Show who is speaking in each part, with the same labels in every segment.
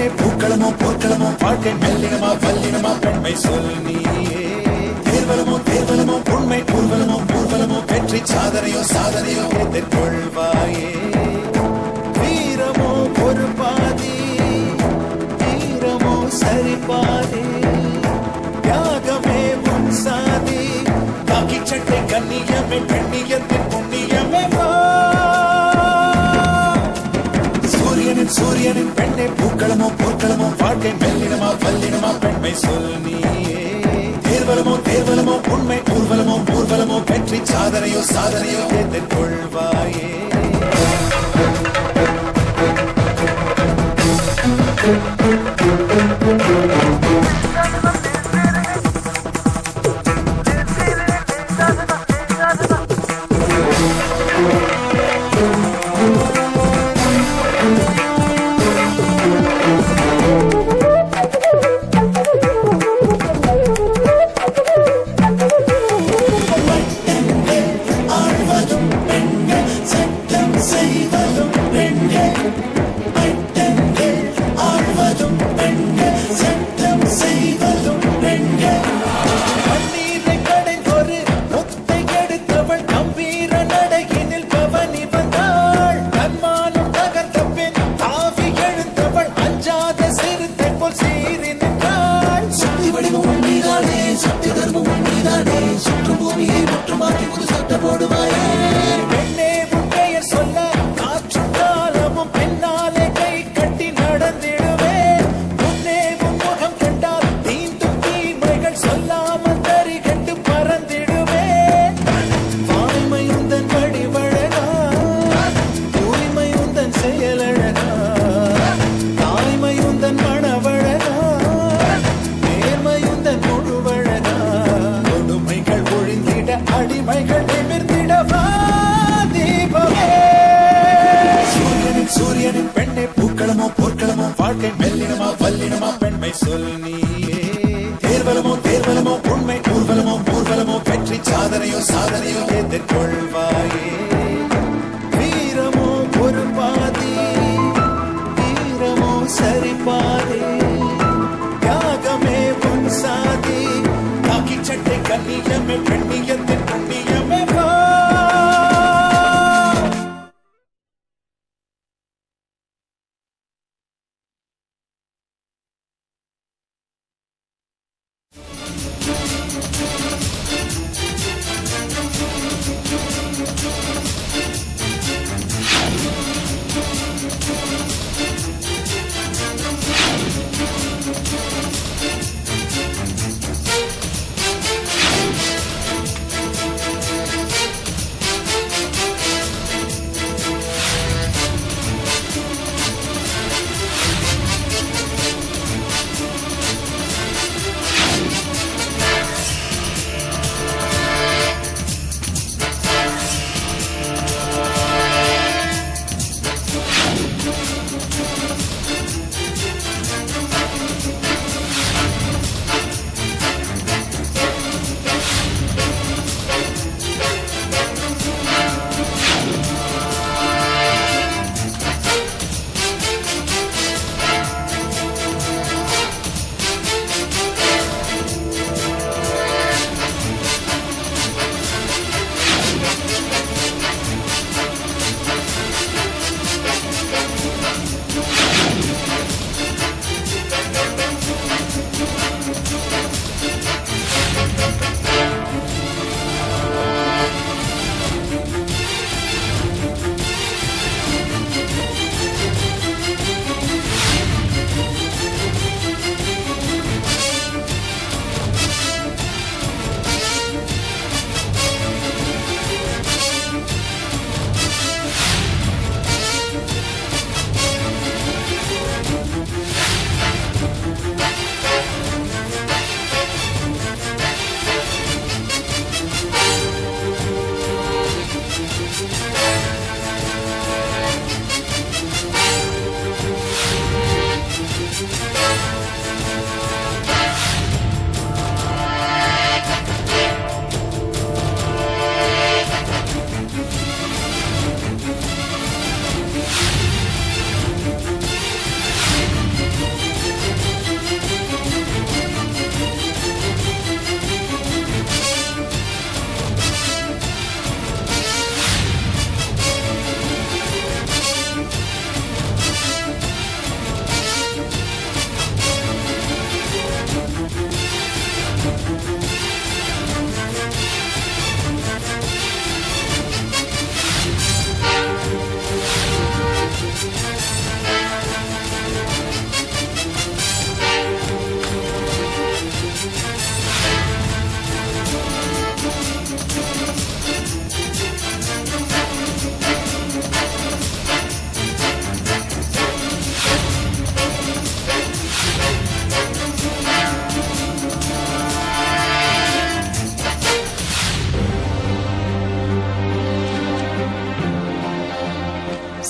Speaker 1: பெண்ணே பூக்களமோ போர்க்களமோ வாழ்க்கை மெல்லினமா வல்லினமா பெண்மை சொல் நீயே தேர்வலமோ தேர்வலமோ உண்மை ஊர்வலமோ ஊர்வலமோ வெற்றி சாதனையோ சாதனையோ எதிர்கொள்வாயே வீரமோ ஒரு பாதி வீரமோ சரி பாதி தியாகமே உன் சாதி காக்கி சட்டை கண்ணியமே பெண்ணியத்தின் புண்ணியமே சூரியனின் சூரியனின் பெண்ணே பூக்களமோ போர்க்களமோ வாழ்க்கை மெல்லினமா வல்லினமா பெண்மை சொல் நீயே தேர்வலமோ தேர்வலமோ உண்மை ஊர்வலமோ ஊர்வலமோ வெற்றி சாதனையோ சாதனையோ எதிர்கொள்வாயே சூரியனின் பெண்ணே பூக்களமோ போர்க்களமோ வாழ்க்கை மெல்லினமா வல்லினமா பெண்மை சொல் நீயே தேர்வலமோ தேர்வலமோ உண்மை ஊர்வலமோ ஊர்வலமோ வெற்றி சாதனையோ சாதனையோ எதிர்கொள்வாயே வீரமோ ஒரு பாதி வீரமோ சரி பாதி தியாகமே உன் சாதி காக்கி சட்டை கண்ணியமே பெண்ணியத்தின் புண்ணியமே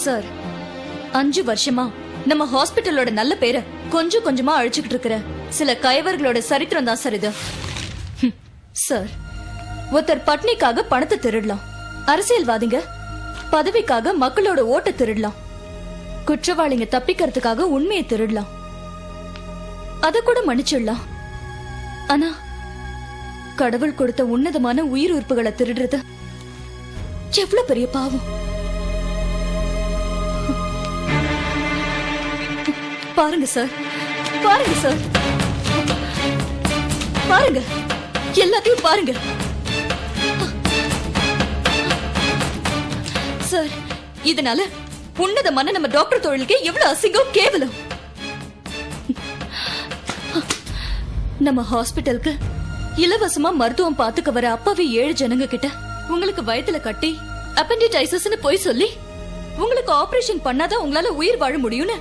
Speaker 2: சார் 5 வருஷமா நம்ம ஹாஸ்பிட்டலோட நல்ல பேரை கொஞ்சம் கொஞ்சமா அழிச்சுக்கிட்டு இருக்கிற சில கயவர்களோட சரித்திரம் தான் சார் இது. சார், ஒருத்தர் பட்னிக்காக பணத்தை திருடலாம், அரசியல்வாதிங்க பதவிக்காக மக்களோட ஓட்ட திருடலாம், குற்றவாளிங்க தப்பிக்கிறதுக்காக உண்மையை திருடலாம், அத கூட மன்னிச்சிடலாம். ஆனா கடவுள் கொடுத்த உன்னதமான உயிர் உறுப்புகளை திருடுறது எவ்வளவு பெரிய பாவம். பாருங்க சார், பாருங்க சார், பாருங்க, எல்லாத்தையும் பாருங்க சார். இதனால உன்னதமான நம்ம டாக்டர் தொழிலுக்கு எவ்வளவு அசிங்கம், கேவலம். நம்ம ஹாஸ்பிட்டலுக்கு இலவசமா மருத்துவம் பாத்துக்க வர அப்பாவி 7 ஜனங்க கிட்ட உங்களுக்கு வயித்துல கட்டி அப்பெண்டிடைசஸ்னு போய் சொல்லி உங்களுக்கு ஆபரேஷன் பண்ணாதான் உங்களால உயிர் வாழ முடியும்னு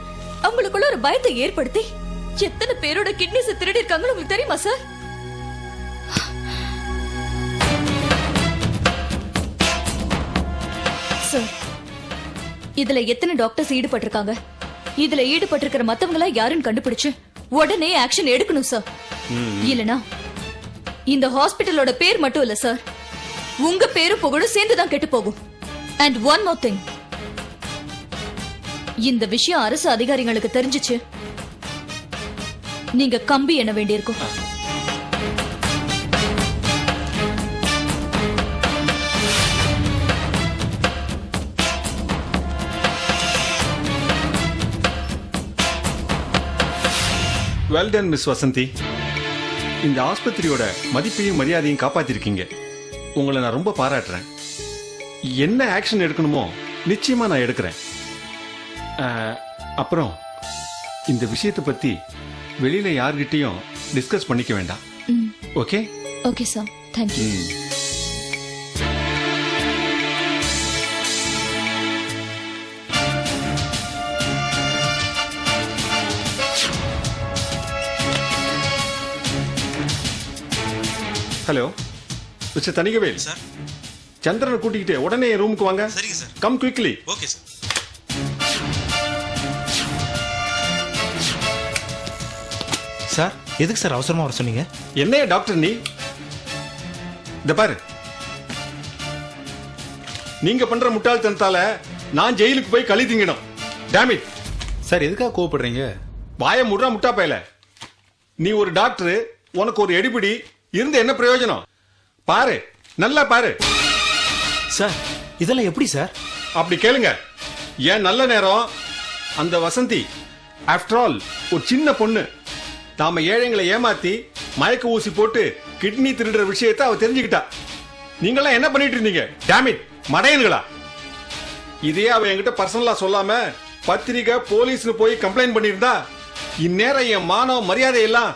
Speaker 2: அவங்களுக்குள்ள ஒரு பயத்தை ஏற்படுத்தி எத்தனை பேரோட கிட்னிஸ் திருடி இருக்காங்கன்னு உங்களுக்கு தெரியுமா சார்? சார், இதுல எத்தனை டாக்டர்ஸ் ஈடுபட்டிருக்காங்க? இதுல ஈடுபட்டிருக்கிற மத்தவங்களா யாருன்னு கண்டுபிடிச்சு உடனே ஆக்ஷன் எடுக்கணும் சார். இல்லனா இந்த ஹாஸ்பிட்டலோட பேர் மட்டும் இல்ல சார், உங்க பேரும் புகழும் சேர்ந்துதான் கெட்டு போகும். அண்ட் ஒன் மோர் திங், இந்த விஷயம் அரசு அதிகாரிகளுக்கு தெரிஞ்சிச்சு, நீங்க கம்பி எண்ண வேண்டியிருக்கும்.
Speaker 3: Well done miss Vasanthi. இந்த ஆஸ்பத்திரியோட மதிப்பையும் மரியாதையும் காப்பாத்திருக்கீங்க. உங்களை நான் ரொம்ப பாராட்டுறேன். என்ன ஆக்ஷன் எடுக்கணுமோ நிச்சயமா நான் எடுக்கிறேன். அப்புறம் இந்த விஷயத்தை பத்தி வெளியில யார்கிட்டயும் டிஸ்கஸ் பண்ணிக்க வேண்டாம். Okay?
Speaker 2: Okay sir, thank you.
Speaker 3: Hello mister Thanigavel
Speaker 4: sir,
Speaker 3: சந்திரனை கூட்டிக்கிட்டு உடனே ரூமுக்கு வாங்க.
Speaker 4: சரிங்க sir.
Speaker 3: Come quickly.
Speaker 4: Okay sir.
Speaker 5: Sir, எதுக்கு சார் அவசரமா வர சொன்னீங்க?
Speaker 3: என்னைய டாக்டர் நீ இந்த பாரு, நீங்க பண்ற முட்டாள்தனத்தால நான் ஜெயிலுக்கு போய் களி திங்கணும். Dam it.
Speaker 5: சார், எதுக்காக கோவப்படுறீங்க?
Speaker 3: வாய முடுறா முட்டா பயல. நீ ஒரு டாக்டர், உனக்கு ஒரு எடிபிடி இருந்து என்ன பிரயோஜனம்? பாரு, நல்லா பாரு.
Speaker 5: சார், இதெல்லாம் எப்படி சார்?
Speaker 3: அப்படி கேளுங்க. ஏன் நல்ல நேரம். அந்த வசந்தி ஆஃப்டர் ஆல் ஒரு சின்ன பொண்ணு. நாம ஏழைங்களை ஏமாத்தி மயக்க ஊசி போட்டு கிட்னி திருடுற விஷயத்தை அவ தெரிஞ்சுக்கிட்டா. நீங்களாம் என்ன பண்ணிட்டு இருந்தீங்க? டேமிட் மடையன்களா? இதே அவ என்கிட்ட பர்சனலா சொல்லாம பத்திரிக்கை போலீஸ்னு போய் கம்ப்ளைண்ட் பண்ணிருந்தா இந்நேரம் என் மானவ மரியாதை எல்லாம்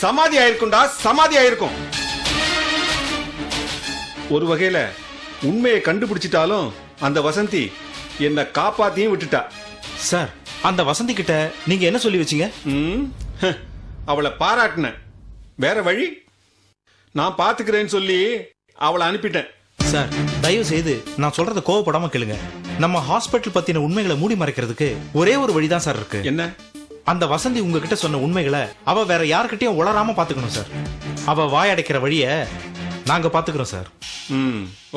Speaker 3: சமாதி ஆயிருக்கும்டா, சமாதி ஆயிருக்கும். ஒரு வகையில உண்மையை கண்டுபிடிச்சிட்டாலும் அந்த வசந்தி என்ன காப்பாத்தியும் விட்டுட்டா.
Speaker 5: சார், அந்த வசந்தி கிட்ட நீங்க என்ன சொல்லி வச்சீங்க?
Speaker 3: அவளை பாராட்டின. வேற வழி? நான் பாத்துக்கிறேன்னு சொல்லி அவளை அனுப்பிட்டேன்.
Speaker 5: சார், தயவு செய்து நான் சொல்றத கோவப்படாம கேளுங்க. நம்ம ஹாஸ்பிட்டல் பத்தின உண்மைகளை மூடி மறைக்கிறதுக்கு ஒரே ஒரு வழிதான் சார் இருக்கு.
Speaker 3: என்ன?
Speaker 5: அந்த வசந்தி உங்ககிட்ட சொன்ன உண்மைகளை அவ வேற யாருக்கிட்டையும் உளராம பாத்துக்கணும் சார். அவ வாயடைக்கிற வழிய நாங்க பாத்துக்கிறோம் சார்.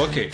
Speaker 3: ஓகே.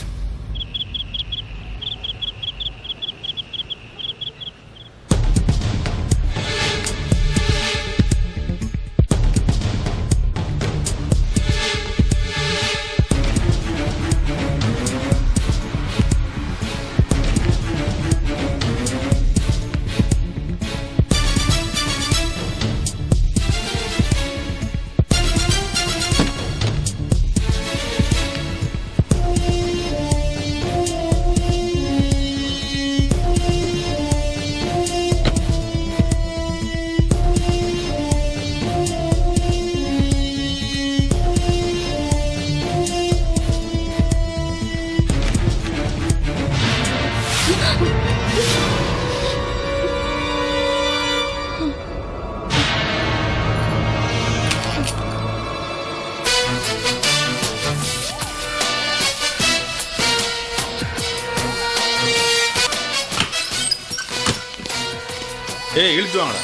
Speaker 4: ஏய் இழுத்து வாங்கடா.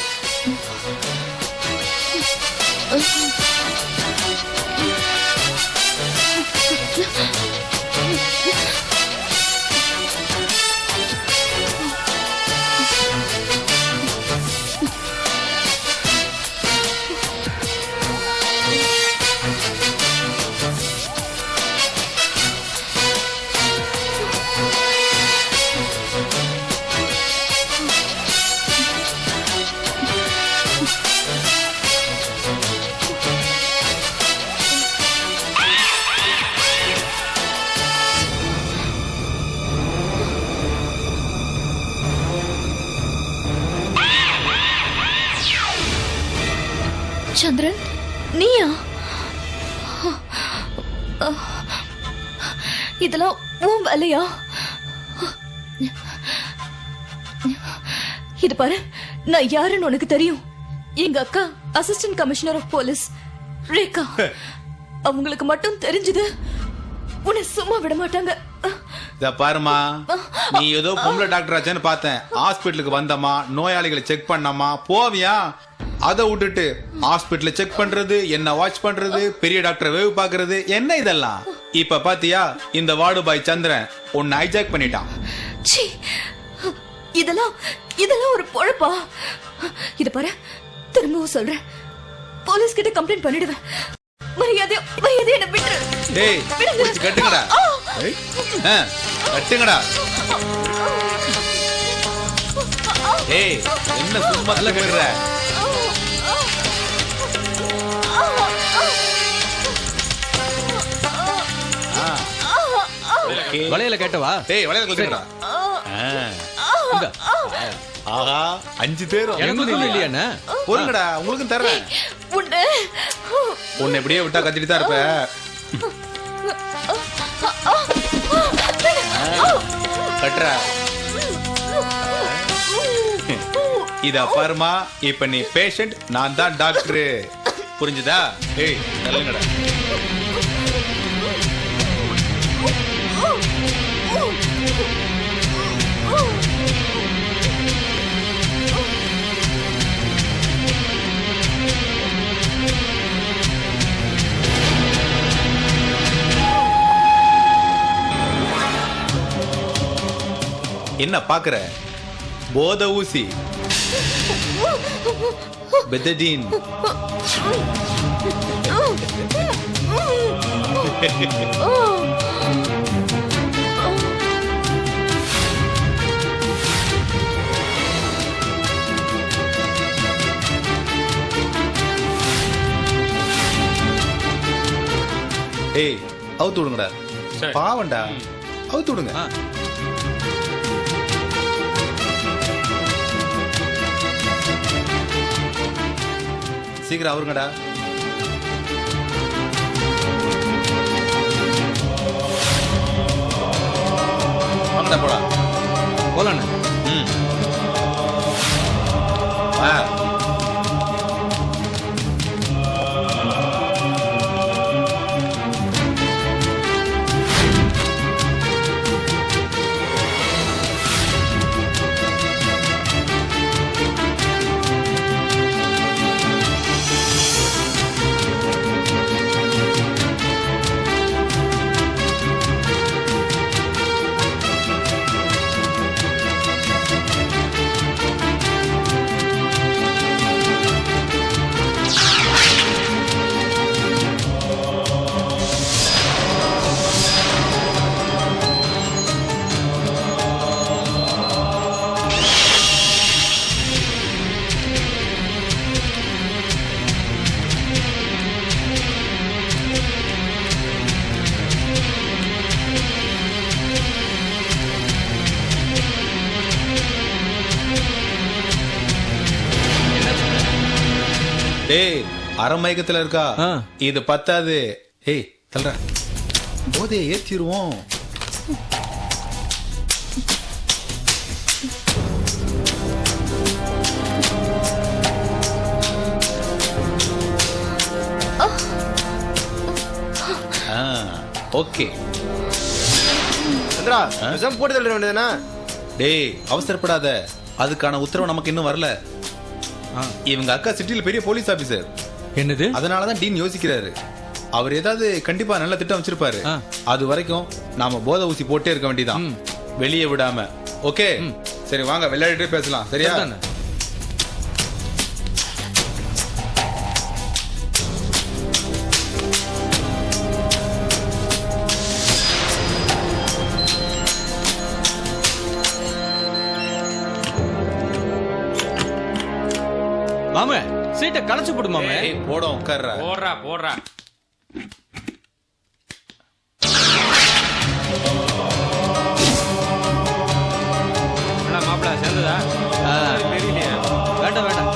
Speaker 2: சந்திரன், நீயா? இதெல்லாம் உன் வேலையா? இது பாரு, நான் யாருன்னு உனக்கு தெரியும். எங்க அக்கா assistant commissioner of police Rekha. அவங்களுக்கு மட்டும் தெரிஞ்சது உன்னை சும்மா விட மாட்டாங்க.
Speaker 4: இத பாருமா, நீ ஏதோ பொம்பளை டாக்டர் ஆச்சேன்னு பார்த்தேன். ஹாஸ்பிட்டலுக்கு வந்தமா, நோயாளிகளை செக் பண்ணமா, போவியா? அதை விட்டுட்டு ஹாஸ்பிட்டல செக் பண்றது, என்ன வாட்ச் பண்றது, பெரிய டாக்டரை வேவு பாக்குறது, என்ன இதெல்லாம்? இப்ப பாத்தியா, இந்த வார்டு பாய் சந்திரன் உன்னை ஹைஜாக் பண்ணிட்டான்.
Speaker 2: சீ, இதெல்லாம் இதெல்லாம் ஒரு பொழப்பா? இது பாரு, திரும்பவும் சொல்றேன், போலீஸ் கிட்ட கம்ப்ளைண்ட் பண்ணிடுவேன். மரியாதை என்ன விட்டுரு.
Speaker 4: டேய், புடிச்சு கட்டுங்கடா. கட்டுங்கடா. டேய், என்ன சும்மா சொல்லிடுற?
Speaker 6: வளையல கேட்டவா?
Speaker 4: டேய், வளையல கழட்டுங்கடா. ஆஹா, 5 தேரும்.
Speaker 6: எனக்கு இல்லையா?
Speaker 4: பொறுங்கடா, உங்களுக்கும் தர்றேன். உன்னை இப்படியே விட்டா கத்திட்டு தான் இருப்ப. கட்டுற. இத பாருமா, இப்ப நீ பேஷண்ட், நான் தான் டாக்டர். புரிஞ்சுதா? ஏய், நல்லங்கடா. என்ன பாக்குற? போத ஊசி, பெத்தடின். ஏய், அவுத்து விடுங்கடா. பாவண்டா, அவுத்து விடுங்க. சீக்கிரம் அவருங்கடா. வாங்கடா, போடா.
Speaker 6: போலாண்ணே.
Speaker 4: வா. டேய், அரை மயக்கத்துல இருக்கா? இது பத்தாது. ஏய், தல்ற. போதையை ஏற்றிடுவோம். ஓகே.
Speaker 7: சந்திரா, விஷம் போட்டு தள்ள வேண்டியதுனா?
Speaker 4: டேய், அவசரப்படாத. அதுக்கான உத்தரவு நமக்கு இன்னும் வரல. இவங்க அக்கா சிட்டில பெரிய போலீஸ் ஆபீசர்.
Speaker 6: என்னது?
Speaker 4: அதனாலதான் டீன் யோசிக்கிறாரு. அவர் ஏதாவது கண்டிப்பா நல்ல திட்டம் வச்சிருப்பாரு. அது வரைக்கும் நாம போதை ஊசி போட்டே இருக்க வேண்டியதான், வெளியே விடாம. ஓகே, சரி வாங்க விளையாடிட்டே பேசலாம். சரியா?
Speaker 6: மாம சீட்டை களைச்சு போடு மாம.
Speaker 4: போடும், உட்கார்றா.
Speaker 6: போடுறா போடுறா. மாப்பிள சேர்ந்ததா? தெரியலையா? வேண்டாம் வேண்டாம்.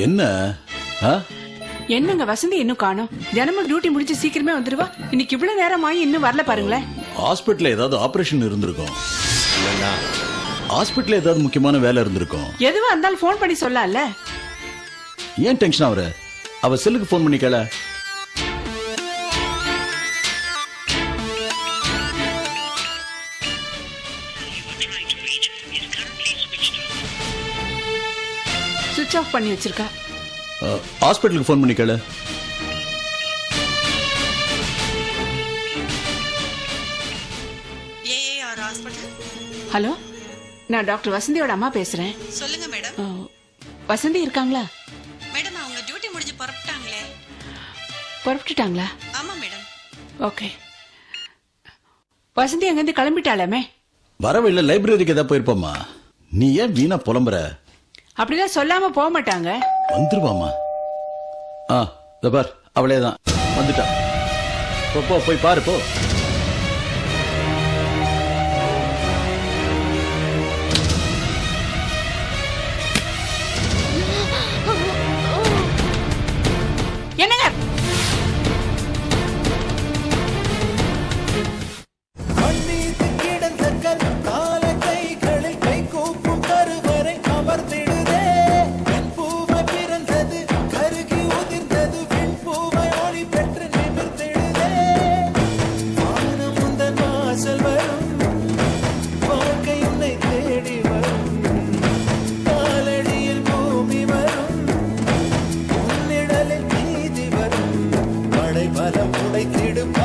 Speaker 7: என்ன
Speaker 8: என்னங்க வசந்தி இன்னும் காணோம்? தினமும் டியூட்டி முடிச்சு சீக்கிரமே வந்துருவா. இன்னைக்கு இவ்வளவு நேரம் ஆகி இன்னும் வரல பாருங்களேன்.
Speaker 7: ஹாஸ்பிட்டல்ல ஏதாவது ஆபரேஷன் இருந்திருக்கும். ஹாஸ்பிட்டல்ல ஏதாவது முக்கியமான வேலை இருந்திருக்கும்.
Speaker 8: எதுவா இருந்தாலும் போன் பண்ணி சொல்லல.
Speaker 7: ஏன் டென்ஷன் ஆவற? அவ செல்லுக்கு போன் பண்ணி கேள.
Speaker 8: சுவிட்ச் ஆஃப் பண்ணி வச்சிருக்கா.
Speaker 7: ஹாஸ்பிட்டலுக்கு போன் பண்ணி கேள.
Speaker 8: ஹலோ, நான் டாக்டர் வசந்தியோட அம்மா பேசுறேன்.
Speaker 9: சொல்லுங்க மேடம்.
Speaker 8: வசந்தி இருக்காங்களா?
Speaker 9: மேடம் அவங்க டியூட்டி முடிஞ்சு புறப்பட்டாங்களே.
Speaker 8: புறப்பட்டுட்டாங்களா?
Speaker 9: ஆமா மேடம்.
Speaker 8: ஓகே. வசந்தி அங்கிருந்து கிளம்பிட்டாளாமே.
Speaker 7: வரவில்லை, லைப்ரரிக்கு ஏதாவது போயிருப்போம்மா. நீ ஏன் வீணா புலம்புற?
Speaker 8: அப்படிதான் சொல்லாம போக மாட்டாங்க.
Speaker 7: வந்துருவாமா. பார், அவளேதான் வந்துட்டா. போ, போய் பாரு போ.
Speaker 8: என்னங்க
Speaker 1: கருகி உதிர்ந்தது காலம் உடைத்திடும்